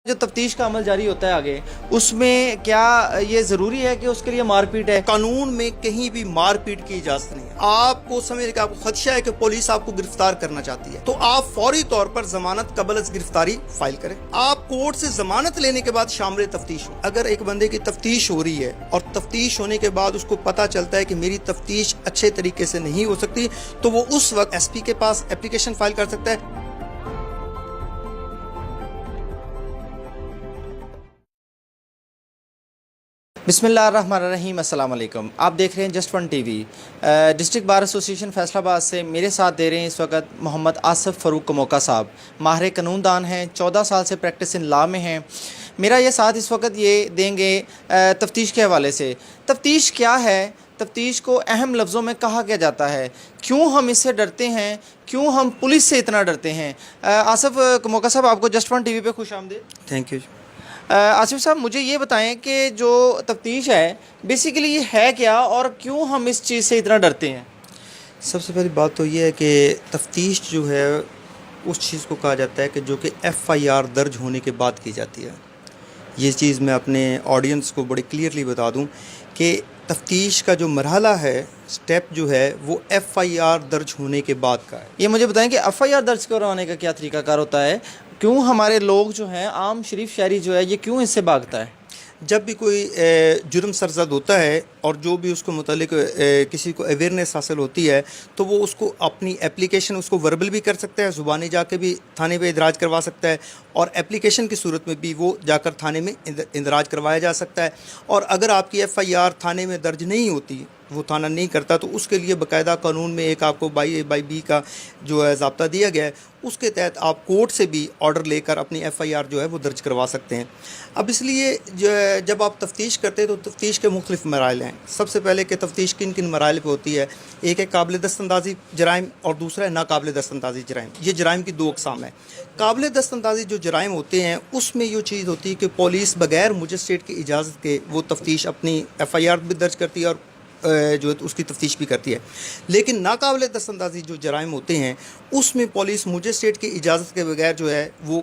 جو تفتیش کا عمل جاری ہوتا ہے آگے اس میں کیا یہ ضروری ہے کہ اس کے لیے مار پیٹ ہے؟ قانون میں کہیں بھی مار پیٹ کی اجازت نہیں ہے۔ آپ کو سمجھ کہ آپ کو خدشہ ہے کہ پولیس آپ کو گرفتار کرنا چاہتی ہے تو آپ فوری طور پر ضمانت قبل از گرفتاری فائل کریں۔ آپ کورٹ سے ضمانت لینے کے بعد شامل تفتیش ہو۔ اگر ایک بندے کی تفتیش ہو رہی ہے اور تفتیش ہونے کے بعد اس کو پتہ چلتا ہے کہ میری تفتیش اچھے طریقے سے نہیں ہو سکتی تو وہ اس وقت ایس پی کے پاس اپلیکیشن فائل کر سکتا ہے۔ بسم اللہ الرحمن الرحیم، السلام علیکم۔ آپ دیکھ رہے ہیں just one T V. District bar association Faisal آباد سے میرے ساتھ دے رہے ہیں اس وقت محمد آصف فاروق کموکا صاحب، ماہر قانون دان ہیں، 14 سال سے پریکٹس ان لا میں ہیں۔ میرا یہ ساتھ اس وقت یہ دیں گے تفتیش کے حوالے سے۔ تفتیش کیا ہے؟ تفتیش کو اہم لفظوں میں کہا کیا جاتا ہے؟ کیوں ہم اس سے ڈرتے ہیں؟ کیوں ہم پولیس سے اتنا ڈرتے ہیں؟ آصف کموکا صاحب، آپ کو جسٹ ون ٹی وی پہ خوش آمدید۔ Thank you. آصف صاحب، مجھے یہ بتائیں کہ جو تفتیش ہے بیسیکلی یہ ہے کیا اور کیوں ہم اس چیز سے اتنا ڈرتے ہیں؟ سب سے پہلی بات تو یہ ہے کہ تفتیش جو ہے اس چیز کو کہا جاتا ہے کہ جو کہ ایف آئی آر درج ہونے کے بعد کی جاتی ہے۔ یہ چیز میں اپنے آڈینس کو بڑی کلیئرلی بتا دوں کہ تفتیش کا جو مرحلہ ہے، سٹیپ جو ہے، وہ ایف آئی آر درج ہونے کے بعد کا ہے۔ یہ مجھے بتائیں کہ ایف آئی آر درج کروانے کا کیا طریقہ کار ہوتا ہے؟ کیوں ہمارے لوگ جو ہیں، عام شریف شہری جو ہے، یہ کیوں اس سے بھاگتا ہے؟ جب بھی کوئی جرم سرزد ہوتا ہے اور جو بھی اس کو متعلق کسی کو اویئرنیس حاصل ہوتی ہے تو وہ اس کو اپنی اپلیکیشن اس کو وربل بھی کر سکتا ہے، زبانی جا کے بھی تھانے پہ اندراج کروا سکتا ہے، اور اپلیکیشن کی صورت میں بھی وہ جا کر تھانے میں اندراج کروایا جا سکتا ہے۔ اور اگر آپ کی ایف آئی آر تھانے میں درج نہیں ہوتی، وہ تھانہ نہیں کرتا، تو اس کے لیے باقاعدہ قانون میں ایک آپ کو بائی بی کا جو ہے ضابطہ دیا گیا ہے، اس کے تحت آپ کورٹ سے بھی آرڈر لے کر اپنی ایف آئی آر جو ہے وہ درج کروا سکتے ہیں۔ اب اس لیے جب آپ تفتیش کرتے ہیں تو تفتیش کے مختلف مراحل ہیں۔ سب سے پہلے کہ تفتیش کن کن مراحل پہ ہوتی ہے، ایک ہے قابل دست اندازی جرائم اور دوسرا ہے ناقابل دست اندازی جرائم۔ یہ جرائم کی دو اقسام ہیں۔ قابل دست اندازی جو جرائم ہوتے ہیں اس میں یہ چیز ہوتی ہے کہ پولیس بغیر مجسٹریٹ کی اجازت کے وہ تفتیش اپنی ایف آئی آر بھی درج کرتی ہے اور جو اس کی تفتیش بھی کرتی ہے۔ لیکن ناقابل دست اندازی جو جرائم ہوتے ہیں اس میں پولیس مجسٹریٹ کی اجازت کے بغیر جو ہے وہ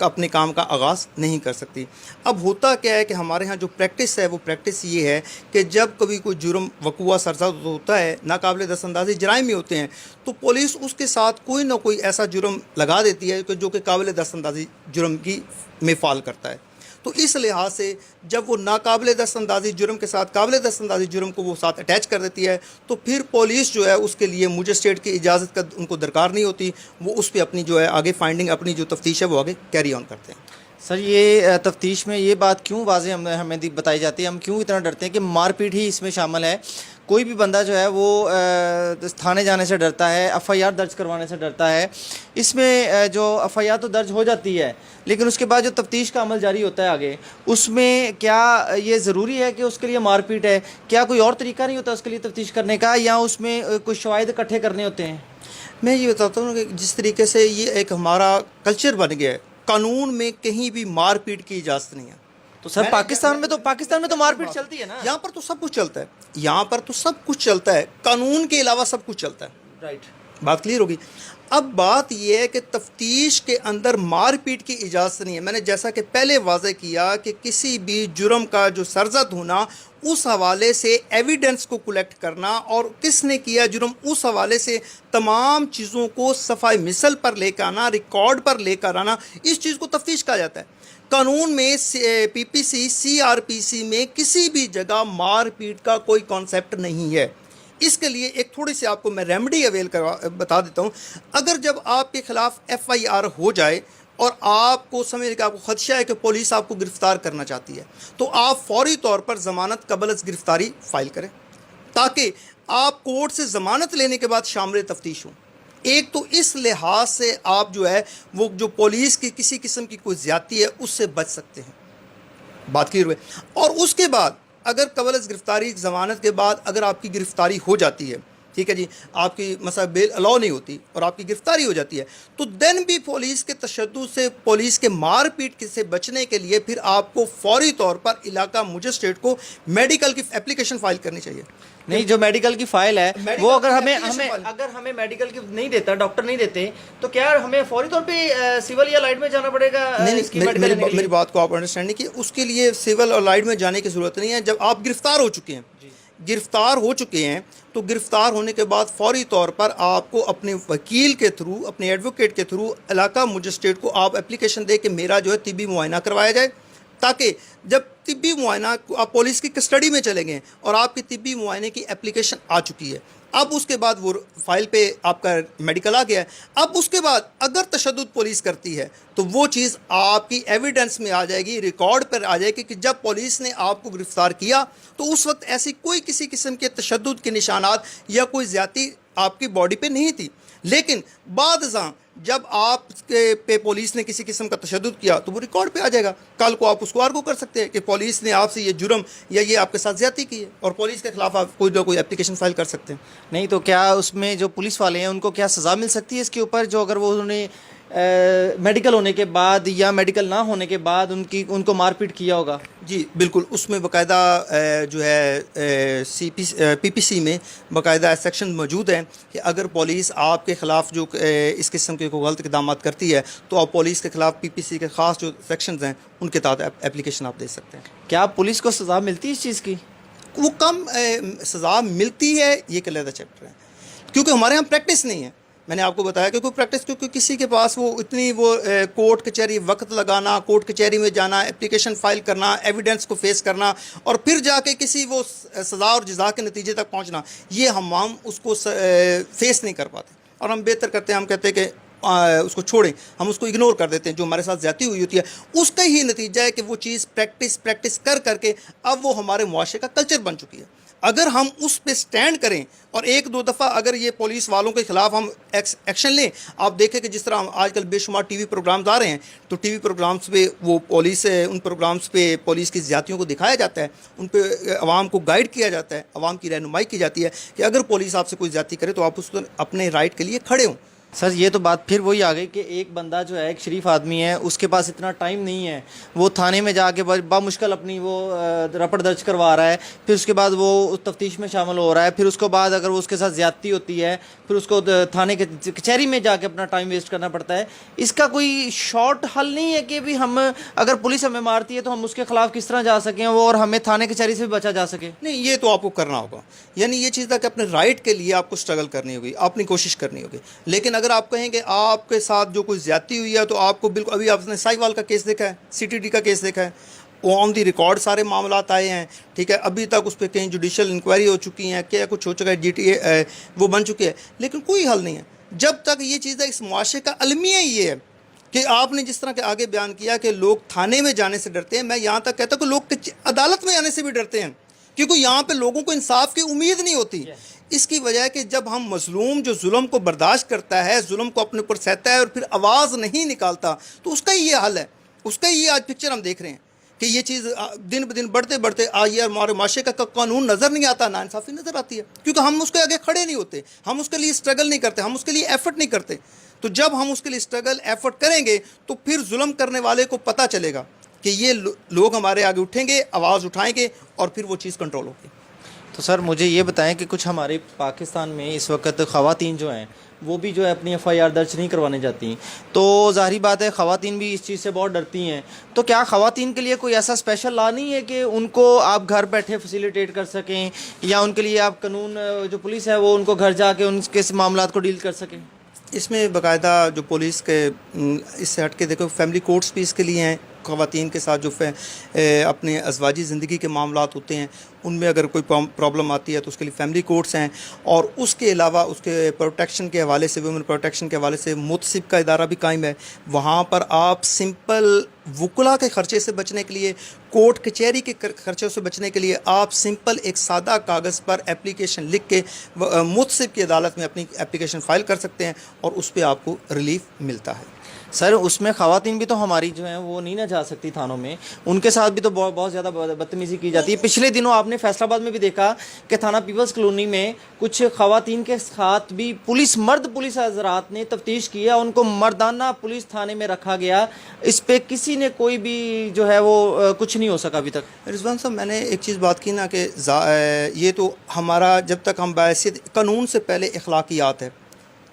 اپنے کام کا آغاز نہیں کر سکتی۔ اب ہوتا کیا ہے کہ ہمارے ہاں جو پریکٹس ہے وہ پریکٹس یہ ہے کہ جب کبھی کوئی جرم وقوع سرزد ہوتا ہے، ناقابل دست اندازی جرائم ہی ہوتے ہیں، تو پولیس اس کے ساتھ کوئی نہ کوئی ایسا جرم لگا دیتی ہے جو کہ قابل دست اندازی جرم کی میں فال کرتا ہے۔ تو اس لحاظ سے جب وہ ناقابل دست اندازی جرم کے ساتھ قابل دست اندازی جرم کو وہ ساتھ اٹیچ کر دیتی ہے تو پھر پولیس جو ہے اس کے لیے مجسٹریٹ کی اجازت کا ان کو درکار نہیں ہوتی، وہ اس پہ اپنی جو ہے آگے فائنڈنگ، اپنی جو تفتیش ہے وہ آگے کیری آن کرتے ہیں۔ سر، یہ تفتیش میں یہ بات کیوں واضح ہمیں بتائی جاتی ہے، ہم کیوں اتنا ڈرتے ہیں کہ مار پیٹ ہی اس میں شامل ہے؟ کوئی بھی بندہ جو ہے وہ تھانے جانے سے ڈرتا ہے، ایف آئی آر درج کروانے سے ڈرتا ہے۔ اس میں جو ایف آئی آر تو درج ہو جاتی ہے لیکن اس کے بعد جو تفتیش کا عمل جاری ہوتا ہے آگے اس میں کیا یہ ضروری ہے کہ اس کے لیے مار پیٹ ہے؟ کیا کوئی اور طریقہ نہیں ہوتا اس کے لیے تفتیش کرنے کا، یا اس میں کچھ شواہد اکٹھے کرنے ہوتے ہیں؟ میں یہ بتاتا ہوں کہ جس طریقے سے یہ ایک ہمارا کلچر بن گیا ہے، قانون میں کہیں بھی مار پیٹ کی اجازت نہیں ہے۔ تو سر پاکستان میں تو مار پیٹ چلتی ہے نا؟ یہاں پر تو سب کچھ چلتا ہے، یہاں پر تو سب کچھ چلتا ہے، قانون کے علاوہ سب کچھ چلتا ہے۔ رائٹ، بات کلیئر ہوگی۔ اب بات یہ ہے کہ تفتیش کے اندر مار پیٹ کی اجازت نہیں ہے۔ میں نے جیسا کہ پہلے واضح کیا کہ کسی بھی جرم کا جو سرزد ہونا، اس حوالے سے ایویڈنس کو کلیکٹ کرنا اور کس نے کیا جرم، اس حوالے سے تمام چیزوں کو صفائی مثل پر لے کر آنا، ریکارڈ پر لے کر آنا، اس چیز کو تفتیش کہا جاتا ہے۔ قانون میں پی پی سی، سی آر پی سی میں کسی بھی جگہ مار پیٹ کا کوئی کانسیپٹ نہیں ہے۔ اس کے لیے ایک تھوڑی سی آپ کو میں ریمیڈی اویل بتا دیتا ہوں۔ اگر جب آپ کے خلاف ایف آئی آر ہو جائے اور آپ کو سمجھ کہ آپ کو خدشہ ہے کہ پولیس آپ کو گرفتار کرنا چاہتی ہے تو آپ فوری طور پر ضمانت قبل از گرفتاری فائل کریں تاکہ آپ کورٹ سے ضمانت لینے کے بعد شامل تفتیش ہوں۔ ایک تو اس لحاظ سے آپ جو ہے وہ جو پولیس کی کسی قسم کی کوئی زیادتی ہے اس سے بچ سکتے ہیں۔ بات کلیئر ہوئے۔ اور اس کے بعد اگر قبل از گرفتاری ضمانت کے بعد اگر آپ کی گرفتاری ہو جاتی ہے ٹھیک ہے جی، آپ کی مثلا بیل الاؤ نہیں ہوتی اور آپ کی گرفتاری ہو جاتی ہے، تو دین بھی پولیس کے تشدد سے، پولیس کے مار پیٹ سے بچنے کے لیے پھر آپ کو فوری طور پر علاقہ مجسٹریٹ کو میڈیکل کی اپلیکیشن فائل کرنی چاہیے. نہیں، جو میڈیکل کی فائل ہے میڈیکل وہ اگر کی ہمیں application file. اگر ہمیں میڈیکل کی نہیں دیتا، ڈاکٹر نہیں دیتے، تو کیا ہمیں فوری طور پہ سول یا لائٹ میں جانا پڑے گا اس کی میڈیکل لینے کے لیے؟ میری بات کو آپ انڈرسٹینڈ نہیں کہ اس کے لیے سول اور لائٹ میں جانے کی ضرورت نہیں ہے. جب آپ گرفتار ہو چکے ہیں، گرفتار ہو چکے ہیں تو گرفتار ہونے کے بعد فوری طور پر آپ کو اپنے وکیل کے تھرو، اپنے ایڈوکیٹ کے تھرو علاقہ مجسٹریٹ کو آپ اپلیکیشن دے کہ میرا جو ہے طبی معائنہ کروایا جائے، تاکہ جب طبی معائنہ آپ پولیس کی کسٹڈی میں چلے گئے اور آپ کی طبی معائنے کی اپلیکیشن آ چکی ہے، اب اس کے بعد وہ فائل پہ آپ کا میڈیکل آ گیا ہے، اب اس کے بعد اگر تشدد پولیس کرتی ہے تو وہ چیز آپ کی ایویڈنس میں آ جائے گی، ریکارڈ پر آ جائے گی کہ جب پولیس نے آپ کو گرفتار کیا تو اس وقت ایسی کوئی کسی قسم کے تشدد کے نشانات یا کوئی زیادتی آپ کی باڈی پہ نہیں تھی. لیکن بعد ازاں جب آپ کے پہ پولیس نے کسی قسم کا تشدد کیا تو وہ ریکارڈ پہ آ جائے گا. کل کو آپ اس کو آرگو کر سکتے ہیں کہ پولیس نے آپ سے یہ جرم یا یہ آپ کے ساتھ زیادتی کی ہے، اور پولیس کے خلاف آپ کوئی نہ کوئی اپلیکیشن فائل کر سکتے ہیں. نہیں تو کیا اس میں جو پولیس والے ہیں ان کو کیا سزا مل سکتی ہے اس کے اوپر، جو اگر وہ انہوں نے میڈیکل ہونے کے بعد یا میڈیکل نہ ہونے کے بعد ان کو مار پیٹ کیا ہوگا؟ جی بالکل، اس میں باقاعدہ جو ہے پی پی سی میں باقاعدہ سیکشن موجود ہیں کہ اگر پولیس آپ کے خلاف جو اس قسم کے کوئی غلط اقدامات کرتی ہے تو آپ پولیس کے خلاف پی پی سی کے خاص جو سیکشنز ہیں ان کے تحت اپلیکیشن آپ دے سکتے ہیں. کیا پولیس کو سزا ملتی ہے اس چیز کی؟ وہ کم سزا ملتی ہے، یہ ایک علیحدہ چیپٹر ہے، کیونکہ ہمارے یہاں پریکٹس نہیں ہے. میں نے آپ کو بتایا کہ کوئی پریکٹس، کیونکہ کسی کے پاس وہ اتنی کورٹ کچہری وقت لگانا، کورٹ کچہری میں جانا، اپلیکیشن فائل کرنا، ایویڈنس کو فیس کرنا اور پھر جا کے کسی وہ سزا اور جزا کے نتیجے تک پہنچنا، یہ ہم اس کو فیس نہیں کر پاتے. اور ہم بہتر کرتے ہیں، ہم کہتے ہیں کہ اس کو چھوڑیں، ہم اس کو اگنور کر دیتے ہیں. جو ہمارے ساتھ زیادتی ہوئی ہوتی ہے اس کا ہی نتیجہ ہے کہ وہ چیز پریکٹس کر کے اب وہ ہمارے معاشرے کا کلچر بن چکی ہے. اگر ہم اس پہ سٹینڈ کریں اور ایک دو دفعہ اگر یہ پولیس والوں کے خلاف ہم ایکشن لیں، آپ دیکھیں کہ جس طرح آج کل بے شمار ٹی وی پروگرامز آ رہے ہیں تو ٹی وی پروگرامز پہ وہ ان پروگرامز پہ پولیس کی زیادتیوں کو دکھایا جاتا ہے، ان پہ عوام کو گائیڈ کیا جاتا ہے، عوام کی رہنمائی کی جاتی ہے کہ اگر پولیس آپ سے کوئی زیادتی کرے تو آپ اس کو اپنے رائٹ کے لیے کھڑے ہوں. سر یہ تو بات پھر وہی آ گئی کہ ایک بندہ جو ہے، ایک شریف آدمی ہے، اس کے پاس اتنا ٹائم نہیں ہے، وہ تھانے میں جا کے بامشکل اپنی وہ رپٹ درج کروا رہا ہے، پھر اس کے بعد وہ تفتیش میں شامل ہو رہا ہے، پھر اس کے بعد اگر وہ اس کے ساتھ زیادتی ہوتی ہے پھر اس کو تھانے کے کچہری میں جا کے اپنا ٹائم ویسٹ کرنا پڑتا ہے. اس کا کوئی شارٹ حل نہیں ہے کہ بھی ہم اگر پولیس ہمیں مارتی ہے تو ہم اس کے خلاف کس طرح جا سکیں وہ اور ہمیں تھانے کچہری سے بھی بچا جا سکے؟ نہیں، یہ تو آپ کو کرنا ہوگا، یعنی یہ چیز تھا کہ اپنے رائٹ کے لیے آپ کو سٹرگل کرنی ہوگی، اپنی کوشش کرنی ہوگی. لیکن اگر آپ کہیں کہ آپ کے ساتھ جو کوئی زیادتی ہوئی ہے تو آپ کو بالکل، ابھی آپ نے سائی وال کا کیس دیکھا ہے، سی ٹی ڈی کا کیس دیکھا ہے، وہ آن دی ریکارڈ سارے معاملات آئے ہیں، ٹھیک ہے، ابھی تک اس پہ کہیں جوڈیشل انکوائری ہو چکی ہیں، کیا کچھ ہو چکا ہے، GTA وہ بن چکی ہے، لیکن کوئی حل نہیں ہے جب تک یہ چیز ہے. اس معاشرے کا المیہ یہ ہے کہ آپ نے جس طرح کے آگے بیان کیا کہ لوگ تھانے میں جانے سے ڈرتے ہیں، میں یہاں تک کہتا ہوں کہ لوگ عدالت میں آنے سے بھی ڈرتے ہیں، کیونکہ یہاں پہ لوگوں کو انصاف کی امید نہیں ہوتی. اس کی وجہ ہے کہ جب ہم مظلوم جو ظلم کو برداشت کرتا ہے، ظلم کو اپنے اوپر سہتا ہے اور پھر آواز نہیں نکالتا، تو اس کا ہی یہ حل ہے، اس کا ہی یہ آج پکچر ہم دیکھ رہے ہیں کہ یہ چیز دن بدن بڑھتے آج یہ ہمارے معاشرے کا قانون نظر نہیں آتا، ناانصافی نظر آتی ہے، کیونکہ ہم اس کے آگے کھڑے نہیں ہوتے، ہم اس کے لیے اسٹرگل نہیں کرتے، ہم اس کے لیے ایفرٹ نہیں کرتے. تو جب ہم اس کے لیے اسٹرگل ایفرٹ کریں گے تو پھر ظلم کرنے والے کو پتہ چلے گا کہ یہ لوگ ہمارے آگے اٹھیں گے، آواز اٹھائیں گے اور پھر وہ چیز کنٹرول ہوگی. تو سر مجھے یہ بتائیں کہ کچھ ہمارے پاکستان میں اس وقت خواتین جو ہیں وہ بھی جو ہے اپنی FIR درج نہیں کروانے جاتی، تو ظاہری بات ہے خواتین بھی اس چیز سے بہت ڈرتی ہیں. تو کیا خواتین کے لیے کوئی ایسا اسپیشل لا نہیں ہے کہ ان کو آپ گھر بیٹھے فیسیلیٹیٹ کر سکیں، یا ان کے لیے آپ قانون جو پولیس ہے وہ ان کو گھر جا کے ان کے معاملات کو ڈیل کر سکیں؟ اس میں باقاعدہ جو پولیس کے اس سے ہٹ کے دیکھو فیملی کورٹس بھی اس کے لیے ہیں. خواتین کے ساتھ جو اپنے ازواجی زندگی کے معاملات ہوتے ہیں ان میں اگر کوئی پرابلم آتی ہے تو اس کے لیے فیملی کورٹس ہیں. اور اس کے علاوہ اس کے پروٹیکشن کے حوالے سے، ویمن پروٹیکشن کے حوالے سے متصب کا ادارہ بھی قائم ہے. وہاں پر آپ سمپل وکلا کے خرچے سے بچنے کے لیے، کورٹ کچہری کے خرچوں سے بچنے کے لیے آپ سمپل ایک سادہ کاغذ پر اپلیکیشن لکھ کے متصب کی عدالت میں اپنی اپلیکیشن فائل کر سکتے ہیں اور اس پہ آپ کو ریلیف ملتا ہے. سر اس میں خواتین بھی تو ہماری جو ہیں وہ نہیں نہ جا سکتی تھانوں میں، ان کے ساتھ بھی تو بہت زیادہ بدتمیزی کی جاتی ہے۔ پچھلے دنوں آپ نے فیصل آباد میں بھی دیکھا کہ تھانہ پیپلز کالونی میں کچھ خواتین کے ساتھ بھی مرد پولیس حضرات نے تفتیش کی ہے، ان کو مردانہ پولیس تھانے میں رکھا گیا، اس پہ کسی نے کوئی بھی جو ہے وہ کچھ نہیں ہو سکا ابھی تک۔ رضوان صاحب، میں نے ایک چیز بات کی نا کہ یہ تو ہمارا جب تک ہم بحیثیت قانون سے پہلے اخلاقیات ہے،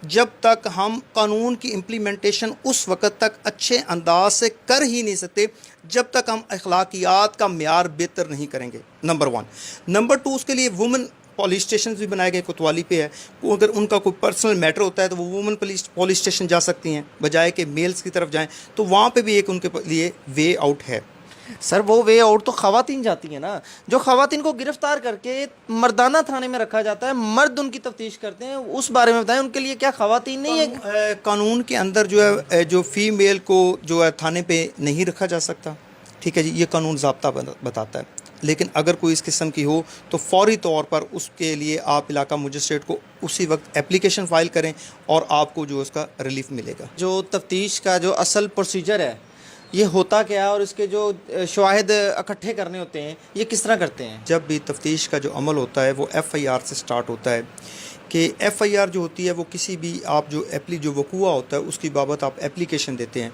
جب تک ہم قانون کی امپلیمنٹیشن اس وقت تک اچھے انداز سے کر ہی نہیں سکتے جب تک ہم اخلاقیات کا معیار بہتر نہیں کریں گے، نمبر 1۔ نمبر 2، اس کے لیے وومن پولیس اسٹیشنز بھی بنائے گئے، کوتوالی پہ ہے، اگر ان کا کوئی پرسنل میٹر ہوتا ہے تو وہ وومن پولیس اسٹیشن جا سکتی ہیں بجائے کہ میلز کی طرف جائیں، تو وہاں پہ بھی ایک ان کے لیے وے آؤٹ ہے۔ سر وہ وے آؤٹ تو خواتین جاتی ہیں نا، جو خواتین کو گرفتار کر کے مردانہ تھانے میں رکھا جاتا ہے، مرد ان کی تفتیش کرتے ہیں، اس بارے میں بتائیں ان کے لیے کیا خواتین نہیں ہے؟ قانون کے اندر جو ہے جو فیمیل کو جو ہے تھانے پہ نہیں رکھا جا سکتا، ٹھیک ہے جی، یہ قانون ضابطہ بتاتا ہے، لیکن اگر کوئی اس قسم کی ہو تو فوری طور پر اس کے لیے آپ علاقہ مجسٹریٹ کو اسی وقت اپلیکیشن فائل کریں اور آپ کو جو اس کا ریلیف ملے گا۔ جو تفتیش کا جو اصل پروسیجر ہے یہ ہوتا کیا ہے، اور اس کے جو شواہد اکٹھے کرنے ہوتے ہیں یہ کس طرح کرتے ہیں؟ جب بھی تفتیش کا جو عمل ہوتا ہے وہ ایف آئی آر سے سٹارٹ ہوتا ہے، کہ ایف آئی آر جو ہوتی ہے وہ کسی بھی آپ جو وقوع ہوتا ہے اس کی بابت آپ اپلیکیشن دیتے ہیں،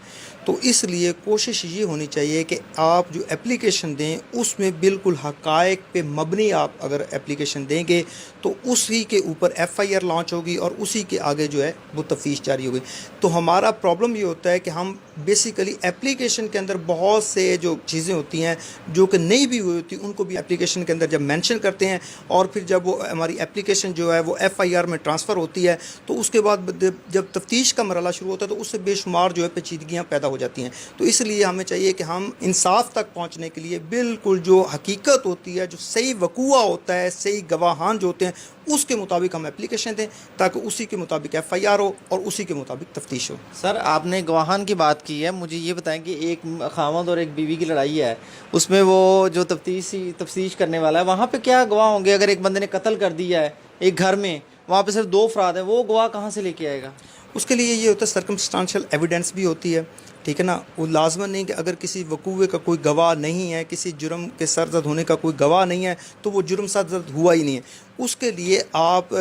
تو اس لیے کوشش یہ ہونی چاہیے کہ آپ جو اپلیکیشن دیں اس میں بالکل حقائق پہ مبنی آپ اگر اپلیکیشن دیں گے تو اسی کے اوپر ایف آئی آر لانچ ہوگی اور اسی کے آگے جو ہے وہ تفتیش جاری ہوگی۔ تو ہمارا پرابلم یہ ہوتا ہے کہ ہم بیسیکلی اپلیکیشن کے اندر بہت سے جو چیزیں ہوتی ہیں جو کہ نہیں بھی ہوئی ہوتی ان کو بھی اپلیکیشن کے اندر جب مینشن کرتے ہیں، اور پھر جب وہ ہماری اپلیکیشن جو ہے وہ ایف آئی آر میں ٹرانسفر ہوتی ہے تو اس کے بعد جب تفتیش کا مرحلہ شروع ہوتا ہے تو اس سے بے شمار جو ہے پیچیدگیاں پیدا ہو جاتی ہیں۔ تو اس لیے ہمیں چاہیے کہ ہم انصاف تک پہنچنے کے لیے بالکل جو حقیقت ہوتی ہے، جو صحیح وقوع ہوتا ہے، صحیح گواہان جو ہوتے ہیں اس کے مطابق ہم اپلیکیشن دیں تاکہ اسی کے مطابق ایف آئی آر ہو اور اسی کے مطابق تفتیش ہو۔ سر آپ نے گواہان کی بات کی ہے، مجھے یہ بتائیں کہ ایک خاوند اور ایک بیوی کی لڑائی ہے، اس میں وہ جو تفتیش کرنے والا ہے وہاں پہ کیا گواہ ہوں گے؟ اگر ایک بندے نے قتل کر دیا ہے ایک گھر میں، وہاں پہ صرف 2 افراد ہیں، وہ گواہ کہاں سے لے کے آئے گا؟ اس کے لیے یہ ہوتا ہے سرکمسٹانشل ایویڈنس بھی ہوتی ہے، ٹھیک ہے نا۔ وہ لازماً نہیں کہ اگر کسی وقوعے کا کوئی گواہ نہیں ہے، کسی جرم کے سرزد ہونے کا کوئی گواہ نہیں ہے تو وہ جرم سرزد ہوا ہی نہیں ہے۔ اس کے لیے آپ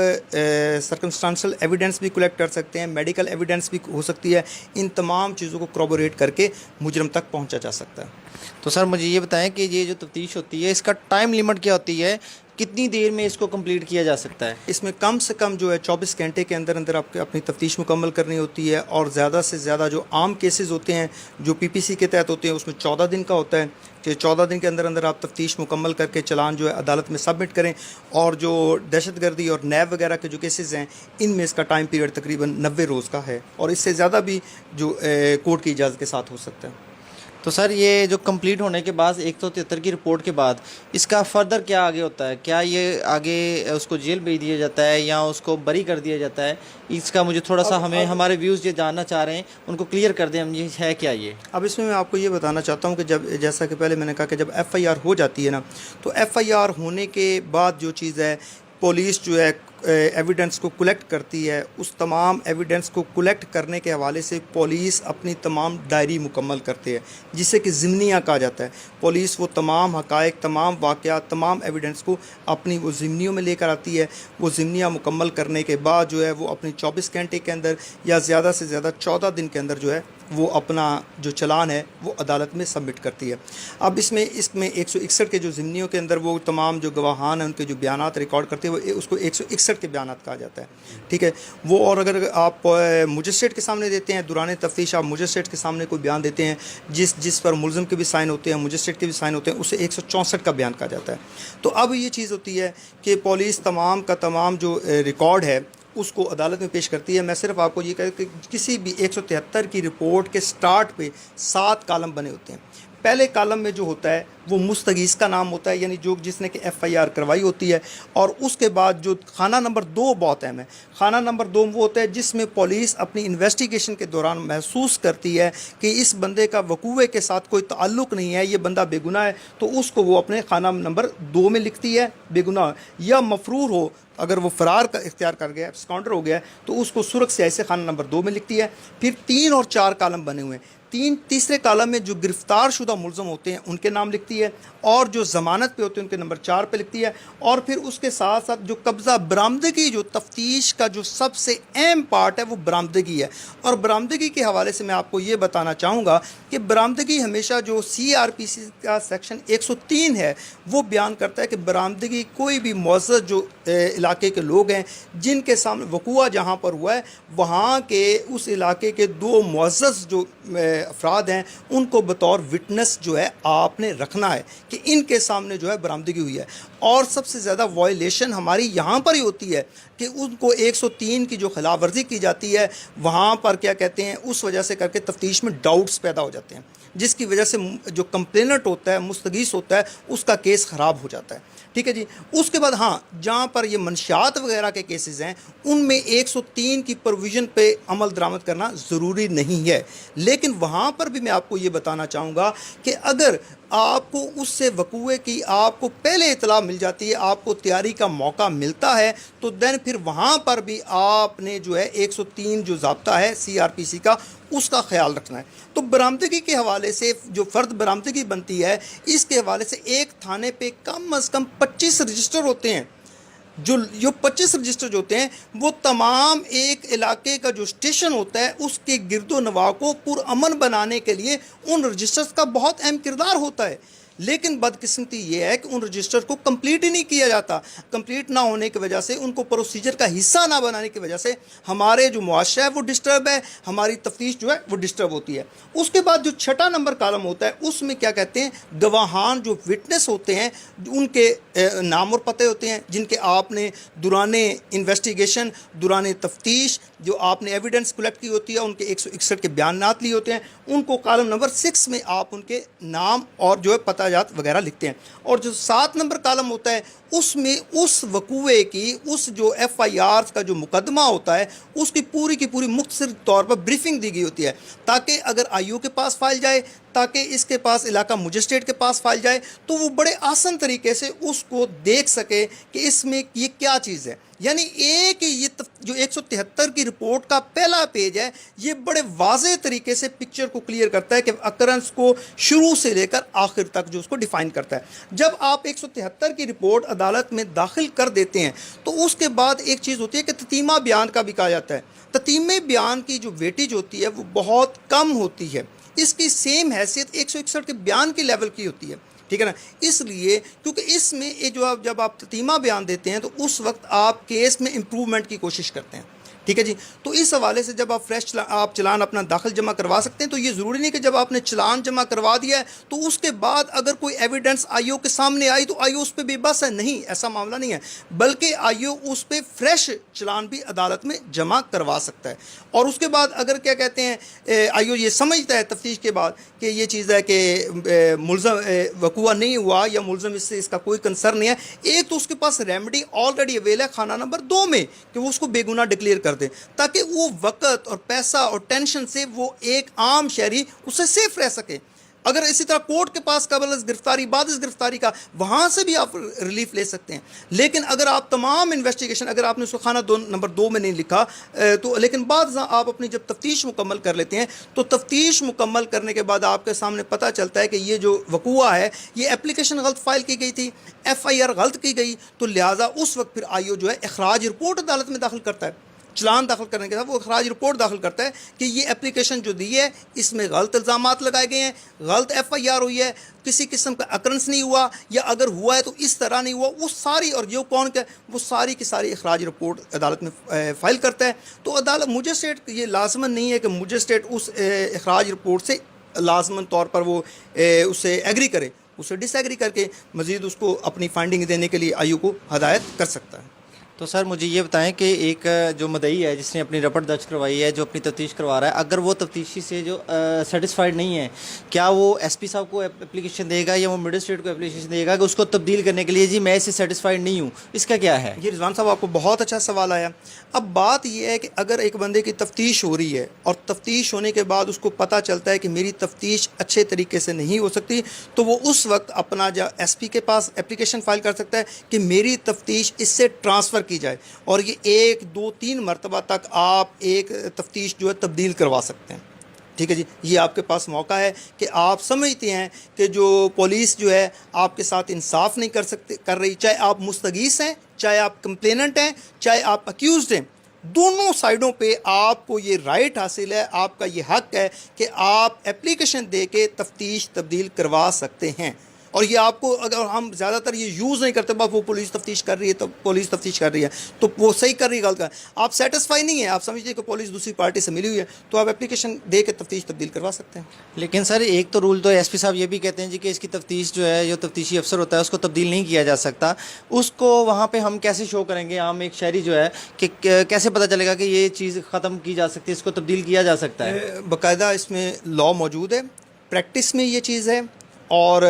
سرکمسٹانشل ایویڈنس بھی کلیکٹ کر سکتے ہیں، میڈیکل ایویڈنس بھی ہو سکتی ہے، ان تمام چیزوں کو کروبوریٹ کر کے مجرم تک پہنچا جا سکتا ہے۔ تو سر مجھے یہ بتائیں کہ یہ جو تفتیش ہوتی ہے اس کا ٹائم لیمٹ کیا ہوتی ہے، کتنی دیر میں اس کو کمپلیٹ کیا جا سکتا ہے؟ اس میں کم سے کم جو ہے 24 گھنٹے کے اندر اندر آپ اپنی تفتیش مکمل کرنی ہوتی ہے، اور زیادہ سے زیادہ جو عام کیسز ہوتے ہیں جو پی پی سی کے تحت ہوتے ہیں اس میں 14 دن کا ہوتا ہے کہ 14 دن کے اندر اندر آپ تفتیش مکمل کر کے چلان جو ہے عدالت میں سبمٹ کریں، اور جو دہشت گردی اور نیب وغیرہ کے جو کیسز ہیں ان میں اس کا ٹائم پیریڈ تقریباً 90 روز کا ہے، اور اس سے زیادہ بھی جو کورٹ کی اجازت کے ساتھ ہو سکتا ہے۔ تو سر یہ جو کمپلیٹ ہونے کے بعد 173 کی رپورٹ کے بعد اس کا فردر کیا آگے ہوتا ہے؟ کیا یہ آگے اس کو جیل بھیج دیا جاتا ہے یا اس کو بری کر دیا جاتا ہے؟ اس کا مجھے تھوڑا سا ہمارے ویوز یہ جاننا چاہ رہے ہیں، ان کو کلیئر کر دیں ہم، یہ ہے کیا یہ؟ اب اس میں آپ کو یہ بتانا چاہتا ہوں کہ جیسا کہ پہلے میں نے کہا کہ جب ایف آئی آر ہو جاتی ہے نا، تو ایف آئی آر ہونے کے بعد جو چیز ہے پولیس جو ہے ایویڈنس کو کلیکٹ کرتی ہے، اس تمام ایویڈنس کو کلیکٹ کرنے کے حوالے سے پولیس اپنی تمام ڈائری مکمل کرتی ہے جسے کہ ضمنیہ کہا جاتا ہے۔ پولیس وہ تمام حقائق، تمام واقعات، تمام ایویڈنس کو اپنی وہ ضمنیوں میں لے کر آتی ہے۔ وہ ضمنیہ مکمل کرنے کے بعد جو ہے وہ اپنی 24 گھنٹے کے اندر یا زیادہ سے زیادہ 14 دن کے اندر جو ہے وہ اپنا جو چلان ہے وہ عدالت میں سبمٹ کرتی ہے۔ اب اس میں 161 کے جو ضمنیوں کے اندر وہ تمام جو گواہان ہیں ان کے جو بیانات ریکارڈ کرتے ہیں وہ اس کو 161 کے بیانات کہا جاتا ہے، ٹھیک ہے۔ وہ اور اگر آپ مجسٹریٹ کے سامنے دیتے ہیں دوران تفتیش، آپ مجسٹریٹ کے سامنے کوئی بیان دیتے ہیں جس پر ملزم کے بھی سائن ہوتے ہیں، مجسٹریٹ کے بھی سائن ہوتے ہیں، اسے 164 کا بیان کہا جاتا ہے۔ تو اب یہ چیز ہوتی ہے کہ پولیس تمام کا تمام جو ریکارڈ ہے اس کو عدالت میں پیش کرتی ہے۔ میں صرف آپ کو یہ کہہ کہ کسی بھی 173 کی رپورٹ کے سٹارٹ پہ 7 کالم بنے ہوتے ہیں۔ پہلے کالم میں جو ہوتا ہے وہ مستغیث کا نام ہوتا ہے، یعنی جو جس نے کہ FIR کروائی ہوتی ہے، اور اس کے بعد جو خانہ نمبر 2 بہت اہم ہے، خانہ نمبر 2 وہ ہوتا ہے جس میں پولیس اپنی انویسٹیگیشن کے دوران محسوس کرتی ہے کہ اس بندے کا وقوعے کے ساتھ کوئی تعلق نہیں ہے، یہ بندہ بے گناہ ہے، تو اس کو وہ اپنے خانہ نمبر 2 میں لکھتی ہے بے گناہ، یا مفرور ہو، اگر وہ فرار کا اختیار کر گیا، اسکانڈر ہو گیا تو اس کو سرخ سیاہی سے خانہ نمبر 2 میں لکھتی ہے۔ پھر 3 اور 4 کالم بنے ہوئے ہیں، تیسرے کالم میں جو گرفتار شدہ ملزم ہوتے ہیں ان کے نام لکھتی ہے، اور جو ضمانت پہ ہوتے ہیں ان کے نمبر 4 پہ لکھتی ہے، اور پھر اس کے ساتھ ساتھ جو قبضہ برآمدگی، جو تفتیش کا جو سب سے اہم پارٹ ہے وہ برآمدگی ہے۔ اور برآمدگی کے حوالے سے میں آپ کو یہ بتانا چاہوں گا کہ برآمدگی ہمیشہ جو CRPC کا سیکشن 103 ہے وہ بیان کرتا ہے کہ برآمدگی کوئی بھی معزز جو علاقے کے لوگ ہیں جن کے سامنے وقوعہ جہاں پر ہوا ہے وہاں کے اس علاقے کے 2 معزز جو افراد ہیں ان کو بطور وٹنس جو ہے آپ نے رکھنا ہے کہ ان کے سامنے جو ہے برآمدگی ہوئی ہے۔ اور سب سے زیادہ وائلیشن ہماری یہاں پر ہی ہوتی ہے کہ ان کو 103 کی جو خلاف ورزی کی جاتی ہے وہاں پر کیا کہتے ہیں اس وجہ سے کر کے تفتیش میں ڈاؤٹس پیدا ہو جاتے ہیں، جس کی وجہ سے جو کمپلینٹ ہوتا ہے، مستغیث ہوتا ہے، اس کا کیس خراب ہو جاتا ہے۔ ٹھیک ہے جی۔ اس کے بعد ہاں جہاں پر یہ منشیات وغیرہ کے کیسز ہیں ان میں 103 کی پروویژن پہ عمل درآمد کرنا ضروری نہیں ہے، لیکن وہاں پر بھی میں آپ کو یہ بتانا چاہوں گا کہ اگر آپ کو اس سے وقوعے کی آپ کو پہلے اطلاع مل جاتی ہے، آپ کو تیاری کا موقع ملتا ہے، تو دین پھر وہاں پر بھی آپ نے جو ہے 103 جو ضابطہ ہے CRPC کا اس کا خیال رکھنا ہے۔ تو برآمدگی کے حوالے سے جو فرد برآمدگی بنتی ہے اس کے حوالے سے ایک تھانے پہ کم از کم 25 رجسٹر ہوتے ہیں، جو 25 رجسٹر جو ہوتے ہیں وہ تمام ایک علاقے کا جو اسٹیشن ہوتا ہے اس کے گرد و نواح کو پرامن بنانے کے لیے ان رجسٹرز کا بہت اہم کردار ہوتا ہے۔ لیکن بدقسمتی یہ ہے کہ ان رجسٹر کو کمپلیٹ ہی نہیں کیا جاتا، کمپلیٹ نہ ہونے کی وجہ سے، ان کو پروسیجر کا حصہ نہ بنانے کی وجہ سے ہمارے جو معاشرہ ہے وہ ڈسٹرب ہے، ہماری تفتیش جو ہے وہ ڈسٹرب ہوتی ہے۔ اس کے بعد جو 6 نمبر کالم ہوتا ہے اس میں کیا کہتے ہیں گواہان جو وٹنس ہوتے ہیں ان کے نام اور پتے ہوتے ہیں جن کے آپ نے دوران انویسٹیگیشن، دوران تفتیش جو آپ نے ایویڈنس کلیکٹ کی ہوتی ہے، ان کے 161 کے بیانات لیے ہوتے ہیں، ان کو کالم نمبر 6 میں آپ ان کے نام اور جو ہے پتہ جات وغیرہ لکھتے ہیں۔ اور جو 7 نمبر کالم ہوتا ہے اس میں اس وقوعے کی، اس جو FIR کا جو مقدمہ ہوتا ہے اس کی پوری مختصر طور پر بریفنگ دی گئی ہوتی ہے، تاکہ اگر IO کے پاس فائل جائے، تاکہ اس کے پاس علاقہ مجسٹریٹ کے پاس فائل جائے تو وہ بڑے آسان طریقے سے اس کو دیکھ سکے کہ اس میں یہ کیا چیز ہے۔ یعنی ایک یہ جو 173 کی رپورٹ کا پہلا پیج ہے یہ بڑے واضح طریقے سے پکچر کو کلیئر کرتا ہے کہ اکرنس کو شروع سے لے کر آخر تک جو اس کو ڈیفائن کرتا ہے۔ جب آپ 173 کی رپورٹ عدالت میں داخل کر دیتے ہیں تو اس کے بعد ایک چیز ہوتی ہے کہ تتیمہ بیان کا بھی کہا جاتا ہے۔ تتیمہ بیان کی جو ویٹیج ہوتی ہے وہ بہت کم ہوتی ہے، اس کی سیم حیثیت 161 کے بیان کی لیول کی ہوتی ہے، ٹھیک ہے نا۔ اس لیے کیونکہ اس میں جب آپ تتیمہ بیان دیتے ہیں تو اس وقت آپ کیس میں امپرومنٹ کی کوشش کرتے ہیں، ٹھیک ہے جی۔ تو اس حوالے سے جب آپ فریش آپ چلان اپنا داخل جمع کروا سکتے ہیں، تو یہ ضروری نہیں کہ جب آپ نے چلان جمع کروا دیا ہے تو اس کے بعد اگر کوئی ایویڈنس IO کے سامنے آئی تو IO اس پہ بے بس ہے، نہیں، ایسا معاملہ نہیں ہے، بلکہ IO اس پہ فریش چلان بھی عدالت میں جمع کروا سکتا ہے۔ اور اس کے بعد اگر کیا کہتے ہیں IO یہ سمجھتا ہے تفتیش کے بعد کہ یہ چیز ہے کہ ملزم وقوع نہیں ہوا یا ملزم اس کا کوئی کنسرن نہیں ہے، ایک تو اس کے پاس ریمیڈی آلریڈی اویل ہے خانہ نمبر 2 میں کہ وہ اس کو بے گناہ ڈکلیئر کر دے، تاکہ وہ وقت اور پیسہ اور ٹینشن سے وہ ایک عام شہری اس سے سیف رہ سکے۔ اگر اسی طرح کورٹ کے پاس قبل از گرفتاری، بعد از گرفتاری کا، وہاں سے بھی آپ ریلیف لے سکتے ہیں۔ لیکن اگر آپ تمام انویسٹیگیشن، اگر آپ نے اس کو خانہ نمبر 2 میں نہیں لکھا تو لیکن بعد آپ اپنی جب تفتیش مکمل کر لیتے ہیں تو تفتیش مکمل کرنے کے بعد آپ کے سامنے پتہ چلتا ہے کہ یہ جو وقوعہ ہے یہ اپلیکیشن غلط فائل کی گئی تھی، FIR غلط کی گئی، تو لہٰذا اس وقت پھر IO جو ہے اخراج رپورٹ عدالت میں داخل کرتا ہے۔ چلان داخل کرنے کے بعد وہ اخراج رپورٹ داخل کرتا ہے کہ یہ اپلیکیشن جو دی ہے اس میں غلط الزامات لگائے گئے ہیں، غلط FIR ہوئی ہے، کسی قسم کا اکرنس نہیں ہوا، یا اگر ہوا ہے تو اس طرح نہیں ہوا، وہ ساری، اور یہ کون کا وہ ساری کی ساری اخراج رپورٹ عدالت میں فائل کرتا ہے۔ تو عدالت مجسٹریٹ یہ لازماً نہیں ہے کہ مجسٹریٹ اس اخراج رپورٹ سے لازماً طور پر وہ اسے ایگری کرے، اسے ڈس ایگری کر کے مزید اس کو اپنی فائنڈنگ دینے کے لیے IO کو ہدایت کر سکتا ہے۔ تو سر مجھے یہ بتائیں کہ ایک جو مدعی ہے جس نے اپنی رپٹ درج کروائی ہے جو اپنی تفتیش کروا رہا ہے، اگر وہ تفتیشی سے جو سیٹسفائیڈ نہیں ہے، کیا وہ ایس پی صاحب کو اپلیکیشن دے گا یا وہ مجسٹریٹ کو اپلیکیشن دے گا کہ اس کو تبدیل کرنے کے لیے جی میں اس سے سیٹسفائیڈ نہیں ہوں؟ اس کا کیا ہے؟ یہ رضوان صاحب آپ کو بہت اچھا سوال آیا. اب بات یہ ہے کہ اگر ایک بندے کی تفتیش ہو رہی ہے اور تفتیش ہونے کے بعد اس کو پتہ چلتا ہے کہ میری تفتیش اچھے طریقے سے نہیں ہو سکتی، تو وہ اس وقت اپنا ایس پی کے پاس اپلیکیشن فائل کر سکتا ہے کہ میری تفتیش اس سے ٹرانسفر کی جائے، اور یہ 1 2 3 مرتبہ تک آپ ایک تفتیش جو ہے تبدیل کروا سکتے ہیں. ٹھیک ہے جی، یہ آپ کے پاس موقع ہے کہ آپ سمجھتے ہیں کہ جو پولیس جو ہے آپ کے ساتھ انصاف نہیں کر رہی، چاہے آپ مستغیث ہیں، چاہے آپ کمپلیننٹ ہیں، چاہے آپ اکیوزڈ ہیں، دونوں سائڈوں پہ آپ کو یہ رائٹ حاصل ہے، آپ کا یہ حق ہے کہ آپ اپلیکیشن دے کے تفتیش تبدیل کروا سکتے ہیں. اور یہ آپ کو، اگر ہم زیادہ تر یہ یوز نہیں کرتے، بس وہ پولیس تفتیش کر رہی ہے تو پولیس تفتیش کر رہی ہے تو وہ صحیح کر رہی ہے، غلط کر، آپ سیٹسفائی نہیں ہیں، آپ سمجھتے ہیں کہ پولیس دوسری پارٹی سے ملی ہوئی ہے، تو آپ اپلیکیشن دے کے تفتیش تبدیل کروا سکتے ہیں. لیکن سر ایک تو رول تو ایس پی صاحب یہ بھی کہتے ہیں جی کہ اس کی تفتیش جو ہے، جو تفتیشی افسر ہوتا ہے اس کو تبدیل نہیں کیا جا سکتا. اس کو وہاں پہ ہم کیسے شو کریں گے، عام ایک شہری جو ہے کہ کیسے پتہ چلے گا کہ یہ چیز ختم کی جا سکتی ہے، اس کو تبدیل کیا جا سکتا ہے؟ باقاعدہ اس میں لا موجود ہے، پریکٹس میں یہ چیز ہے، اور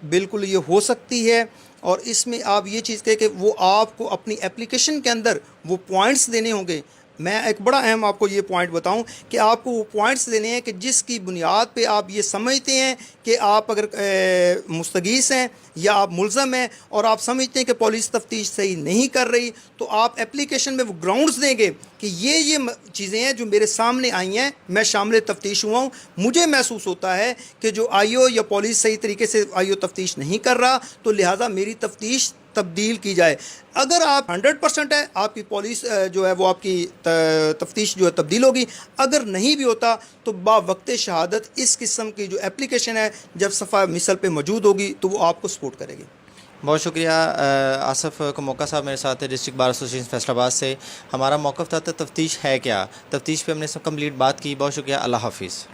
بالکل یہ ہو سکتی ہے. اور اس میں آپ یہ چیز کہیں کہ وہ آپ کو اپنی اپلیکیشن کے اندر وہ پوائنٹس دینے ہوں گے. میں ایک بڑا اہم آپ کو یہ پوائنٹ بتاؤں کہ آپ کو وہ پوائنٹس دینے ہیں کہ جس کی بنیاد پہ آپ یہ سمجھتے ہیں کہ آپ اگر مستغیث ہیں یا آپ ملزم ہیں اور آپ سمجھتے ہیں کہ پولیس تفتیش صحیح نہیں کر رہی، تو آپ اپلیکیشن میں وہ گراؤنڈز دیں گے کہ یہ چیزیں ہیں جو میرے سامنے آئی ہیں، میں شامل تفتیش ہوا ہوں، مجھے محسوس ہوتا ہے کہ جو آئی او یا پولیس صحیح طریقے سے آئی او تفتیش نہیں کر رہا، تو لہٰذا میری تفتیش تبدیل کی جائے. اگر آپ 100% ہے، آپ کی پولیس جو ہے وہ آپ کی تفتیش جو ہے تبدیل ہوگی. اگر نہیں بھی ہوتا تو با وقت شہادت اس قسم کی جو اپلیکیشن ہے جب صفحہ مثل پہ موجود ہوگی تو وہ آپ کو سپورٹ کرے گی. بہت شکریہ آصف کموکا صاحب میرے ساتھ ڈسٹرکٹ بار ایسوسیشن فیصل آباد سے. ہمارا موقف تھا تفتیش ہے کیا، تفتیش پہ ہم نے سب کمپلیٹ بات کی. بہت شکریہ، اللہ حافظ.